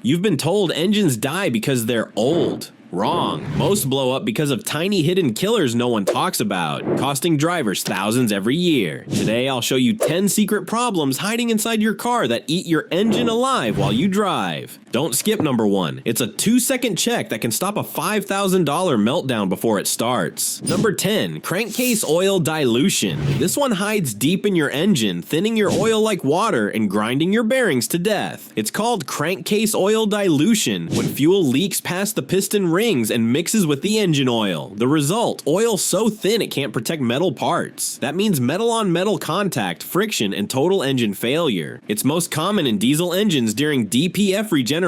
You've been told engines die because they're old. Wrong. Most blow up because of tiny hidden killers no one talks about, costing drivers thousands every year. Today I'll show you 10 secret problems hiding inside your car that eat your engine alive while you drive. Don't skip number 1. It's a 2-second check that can stop a $5,000 meltdown before it starts. Number 10. Crankcase oil dilution. This one hides deep in your engine, thinning your oil like water and grinding your bearings to death. It's called crankcase oil dilution when fuel leaks past the piston rings and mixes with the engine oil. The result, oil so thin it can't protect metal parts. That means metal on metal contact, friction, and total engine failure. It's most common in diesel engines during DPF regeneration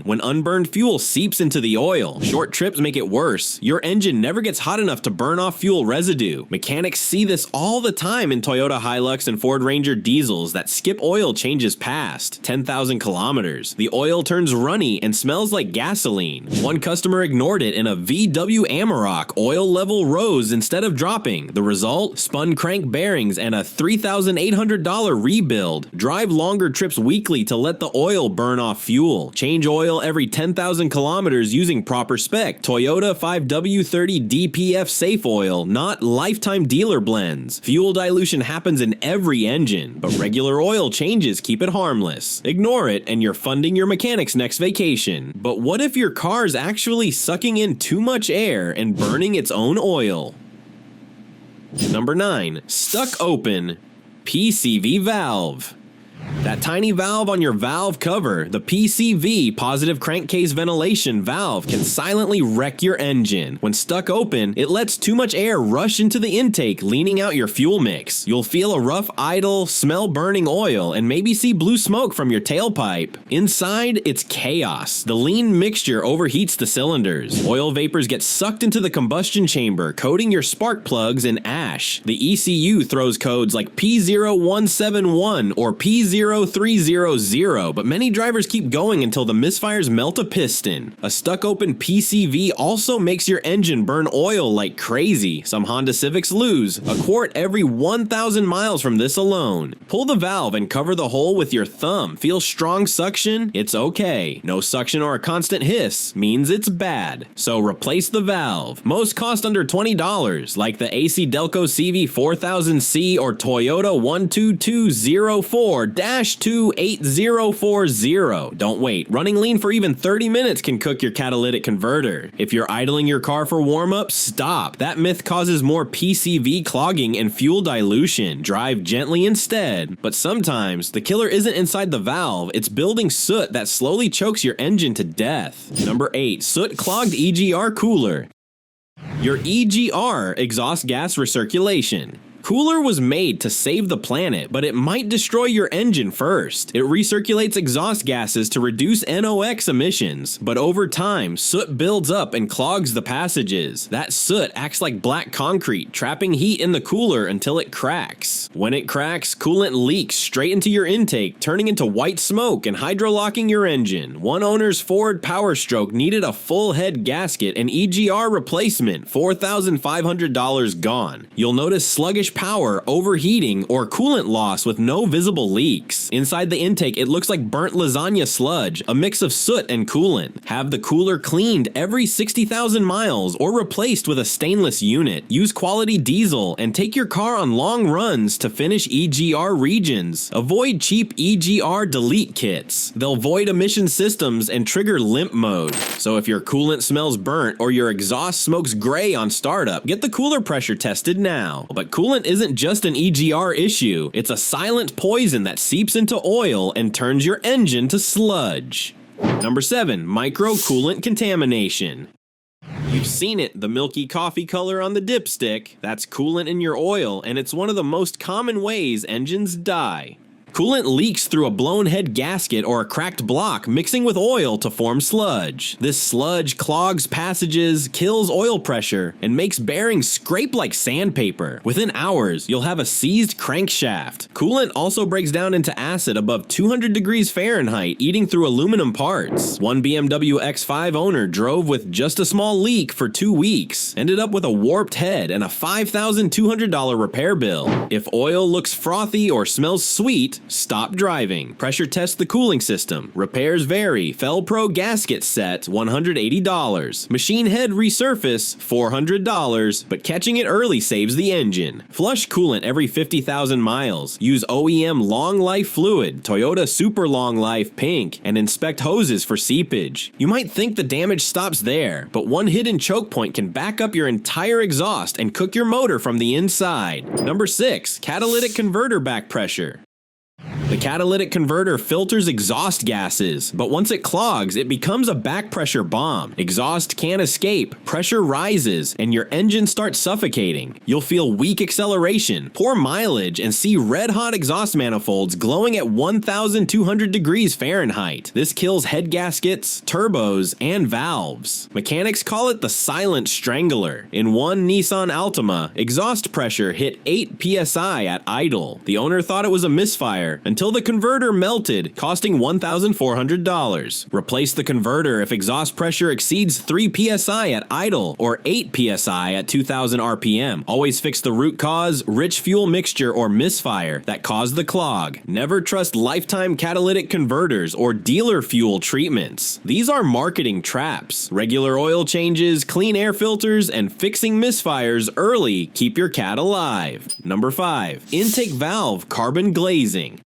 when unburned fuel seeps into the oil. Short trips make it worse. Your engine never gets hot enough to burn off fuel residue. Mechanics see this all the time in Toyota Hilux and Ford Ranger diesels that skip oil changes past 10,000 kilometers. The oil turns runny and smells like gasoline. One customer ignored it and a VW Amarok oil level rose instead of dropping. The result? Spun crank bearings and a $3,800 rebuild. Drive longer trips weekly to let the oil burn off fuel. Change oil every 10,000 kilometers using proper spec. Toyota 5W30 DPF safe oil, not lifetime dealer blends. Fuel dilution happens in every engine, but regular oil changes keep it harmless. Ignore it and you're funding your mechanic's next vacation. But what if your car's actually sucking in too much air and burning its own oil? Number 9. Stuck open PCV valve. That tiny valve on your valve cover, the PCV, positive crankcase ventilation valve, can silently wreck your engine. When stuck open, it lets too much air rush into the intake, leaning out your fuel mix. You'll feel a rough idle, smell burning oil, and maybe see blue smoke from your tailpipe. Inside, it's chaos. The lean mixture overheats the cylinders. Oil vapors get sucked into the combustion chamber, coating your spark plugs in ash. The ECU throws codes like P0171 or P0300, but many drivers keep going until the misfires melt a piston. A stuck-open PCV also makes your engine burn oil like crazy. Some Honda Civics lose a quart every 1,000 miles from this alone. Pull the valve and cover the hole with your thumb. Feel strong suction? It's okay. No suction or a constant hiss means it's bad. So replace the valve. Most cost under $20, like the AC Delco CV4000C or Toyota 12204-28040. Don't wait. Running lean for even 30 minutes can cook your catalytic converter. If you're idling your car for warm-up, stop. That myth causes more PCV clogging and fuel dilution. Drive gently instead. But sometimes, the killer isn't inside the valve, it's building soot that slowly chokes your engine to death. Number 8. Soot-clogged EGR cooler. Your EGR, exhaust gas recirculation. Cooler was made to save the planet, but it might destroy your engine first. It recirculates exhaust gases to reduce NOx emissions, but over time, soot builds up and clogs the passages. That soot acts like black concrete, trapping heat in the cooler until it cracks. When it cracks, coolant leaks straight into your intake, turning into white smoke and hydrolocking your engine. One owner's Ford Power Stroke needed a full head gasket and EGR replacement, $4,500 gone. You'll notice sluggish power, overheating, or coolant loss with no visible leaks. Inside the intake, it looks like burnt lasagna sludge, a mix of soot and coolant. Have the cooler cleaned every 60,000 miles or replaced with a stainless unit. Use quality diesel and take your car on long runs to finish EGR regions. Avoid cheap EGR delete kits. They'll void emission systems and trigger limp mode. So if your coolant smells burnt or your exhaust smokes gray on startup, get the cooler pressure tested now. But coolant isn't just an EGR issue, it's a silent poison that seeps into oil and turns your engine to sludge. Number 7. Micro coolant contamination. You've seen it, the milky coffee color on the dipstick. That's coolant in your oil, and it's one of the most common ways engines die. Coolant leaks through a blown head gasket or a cracked block, mixing with oil to form sludge. This sludge clogs passages, kills oil pressure, and makes bearings scrape like sandpaper. Within hours, you'll have a seized crankshaft. Coolant also breaks down into acid above 200 degrees Fahrenheit, eating through aluminum parts. One BMW X5 owner drove with just a small leak for 2 weeks, ended up with a warped head and a $5,200 repair bill. If oil looks frothy or smells sweet, Stop driving. Pressure test the cooling system. Repairs vary. Fel-Pro gasket set, $180. Machine head resurface, $400. But catching it early saves the engine. Flush coolant every 50,000 miles. Use OEM long life fluid, Toyota Super Long Life Pink, and inspect hoses for seepage. You might think the damage stops there, but one hidden choke point can back up your entire exhaust and cook your motor from the inside. Number 6. Catalytic converter back pressure. The catalytic converter filters exhaust gases, but once it clogs, it becomes a back pressure bomb. Exhaust can't escape, pressure rises, and your engine starts suffocating. You'll feel weak acceleration, poor mileage, and see red-hot exhaust manifolds glowing at 1,200 degrees Fahrenheit. This kills head gaskets, turbos, and valves. Mechanics call it the silent strangler. In one Nissan Altima, exhaust pressure hit 8 psi at idle. The owner thought it was a misfire until the converter melted, costing $1,400. Replace the converter if exhaust pressure exceeds 3 psi at idle or 8 psi at 2,000 RPM. Always fix the root cause, rich fuel mixture, or misfire that caused the clog. Never trust lifetime catalytic converters or dealer fuel treatments. These are marketing traps. Regular oil changes, clean air filters, and fixing misfires early keep your cat alive. Number 5. Intake valve carbon glazing.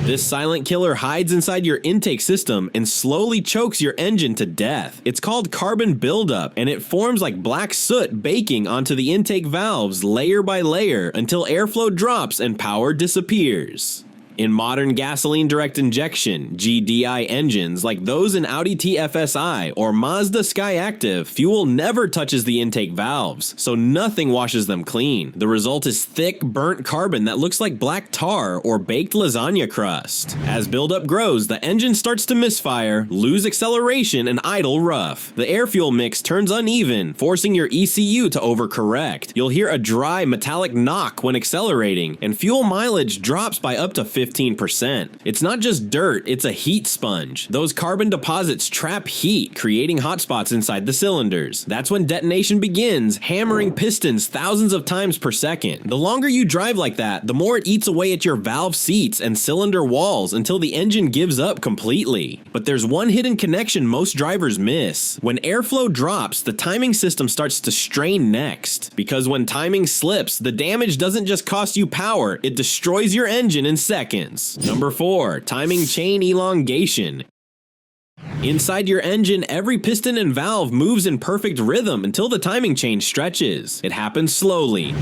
This silent killer hides inside your intake system and slowly chokes your engine to death. It's called carbon buildup, and it forms like black soot baking onto the intake valves layer by layer until airflow drops and power disappears. In modern gasoline direct injection (GDI) engines like those in Audi TFSI or Mazda Skyactiv, fuel never touches the intake valves, so nothing washes them clean. The result is thick, burnt carbon that looks like black tar or baked lasagna crust. As buildup grows, the engine starts to misfire, lose acceleration, and idle rough. The air-fuel mix turns uneven, forcing your ECU to overcorrect. You'll hear a dry, metallic knock when accelerating, and fuel mileage drops by up to 15%. It's not just dirt, it's a heat sponge. Those carbon deposits trap heat, creating hot spots inside the cylinders. That's when detonation begins, hammering pistons thousands of times per second. The longer you drive like that, the more it eats away at your valve seats and cylinder walls until the engine gives up completely. But there's one hidden connection most drivers miss. When airflow drops, the timing system starts to strain next. Because when timing slips, the damage doesn't just cost you power, it destroys your engine in seconds. Number 4. Timing chain elongation. Inside your engine, every piston and valve moves in perfect rhythm until the timing chain stretches. It happens slowly,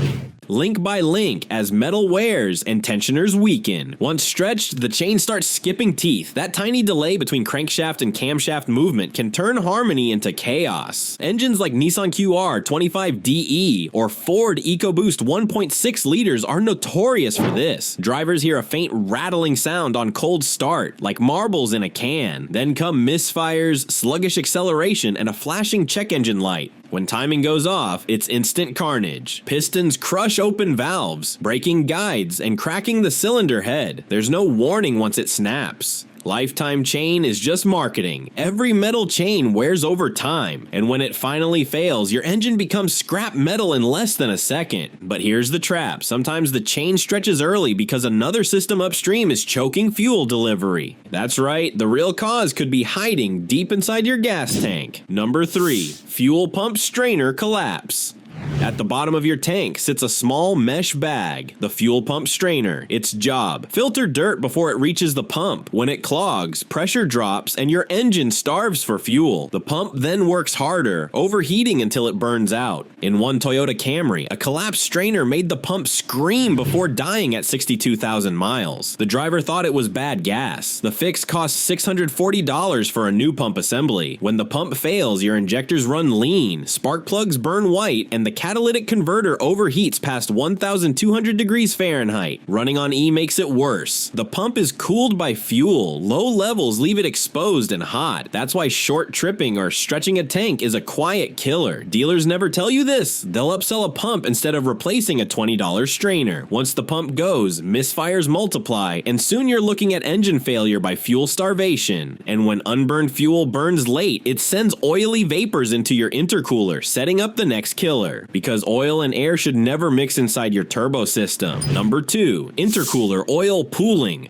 link by link, as metal wears and tensioners weaken. Once stretched, the chain starts skipping teeth. That tiny delay between crankshaft and camshaft movement can turn harmony into chaos. Engines like Nissan QR 25DE or Ford EcoBoost 1.6 liters are notorious for this. Drivers hear a faint rattling sound on cold start, like marbles in a can. Then come misfires, sluggish acceleration, and a flashing check engine light. When timing goes off, it's instant carnage. Pistons crush open valves, breaking guides and cracking the cylinder head. There's no warning once it snaps. Lifetime chain is just marketing. Every metal chain wears over time, and when it finally fails, your engine becomes scrap metal in less than a second. But here's the trap. Sometimes the chain stretches early because another system upstream is choking fuel delivery. That's right, the real cause could be hiding deep inside your gas tank. Number 3. Fuel pump strainer collapse. At the bottom of your tank sits a small mesh bag, the fuel pump strainer. Its job: filter dirt before it reaches the pump. When it clogs, pressure drops and your engine starves for fuel. The pump then works harder, overheating until it burns out. In one Toyota Camry, a collapsed strainer made the pump scream before dying at 62,000 miles. The driver thought it was bad gas. The fix cost $640 for a new pump assembly. When the pump fails, your injectors run lean, spark plugs burn white, and the catalytic converter overheats past 1,200 degrees Fahrenheit. Running on E makes it worse. The pump is cooled by fuel. Low levels leave it exposed and hot. That's why short tripping or stretching a tank is a quiet killer. Dealers never tell you this. They'll upsell a pump instead of replacing a $20 strainer. Once the pump goes, misfires multiply, and soon you're looking at engine failure by fuel starvation. And when unburned fuel burns late, it sends oily vapors into your intercooler, setting up the next killer. Because oil and air should never mix inside your turbo system. Number 2. Intercooler oil pooling.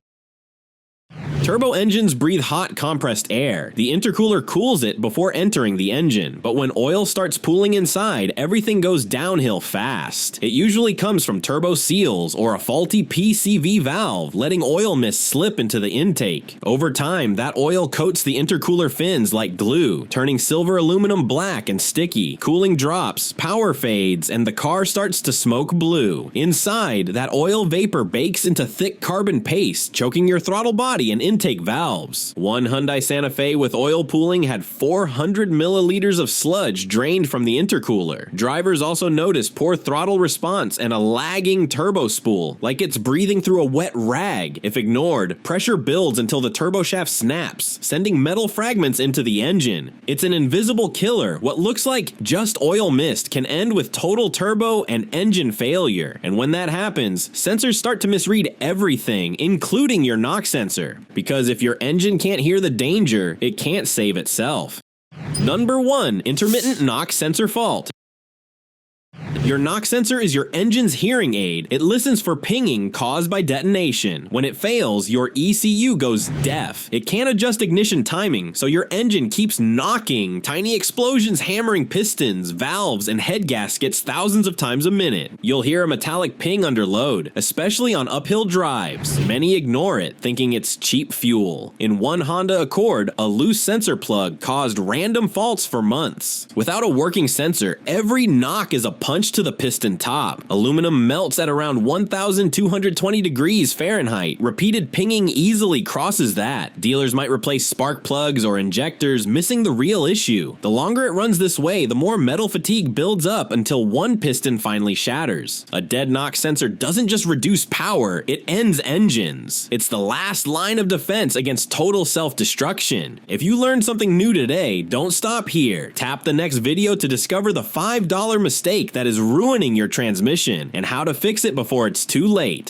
Turbo engines breathe hot compressed air. The intercooler cools it before entering the engine, but when oil starts pooling inside, everything goes downhill fast. It usually comes from turbo seals or a faulty PCV valve, letting oil mist slip into the intake. Over time, that oil coats the intercooler fins like glue, turning silver aluminum black and sticky. Cooling drops, power fades, and the car starts to smoke blue. Inside, that oil vapor bakes into thick carbon paste, choking your throttle body and intake valves. One Hyundai Santa Fe with oil pooling had 400 milliliters of sludge drained from the intercooler. Drivers also noticed poor throttle response and a lagging turbo spool, like it's breathing through a wet rag. If ignored, pressure builds until the turbo shaft snaps, sending metal fragments into the engine. It's an invisible killer. What looks like just oil mist can end with total turbo and engine failure. And when that happens, sensors start to misread everything, including your knock sensor. Because if your engine can't hear the danger, it can't save itself. Number 1. Intermittent knock sensor fault. Your knock sensor is your engine's hearing aid. It listens for pinging caused by detonation. When it fails, your ECU goes deaf. It can't adjust ignition timing, so your engine keeps knocking, tiny explosions hammering pistons, valves, and head gaskets thousands of times a minute. You'll hear a metallic ping under load, especially on uphill drives. Many ignore it, thinking it's cheap fuel. In one Honda Accord, a loose sensor plug caused random faults for months. Without a working sensor, every knock is a punch to the piston top. Aluminum melts at around 1,220 degrees Fahrenheit. Repeated pinging easily crosses that. Dealers might replace spark plugs or injectors, missing the real issue. The longer it runs this way, the more metal fatigue builds up until one piston finally shatters. A dead knock sensor doesn't just reduce power, it ends engines. It's the last line of defense against total self-destruction. If you learned something new today, don't stop here. Tap the next video to discover the $5 mistake that is ruining your transmission and how to fix it before it's too late.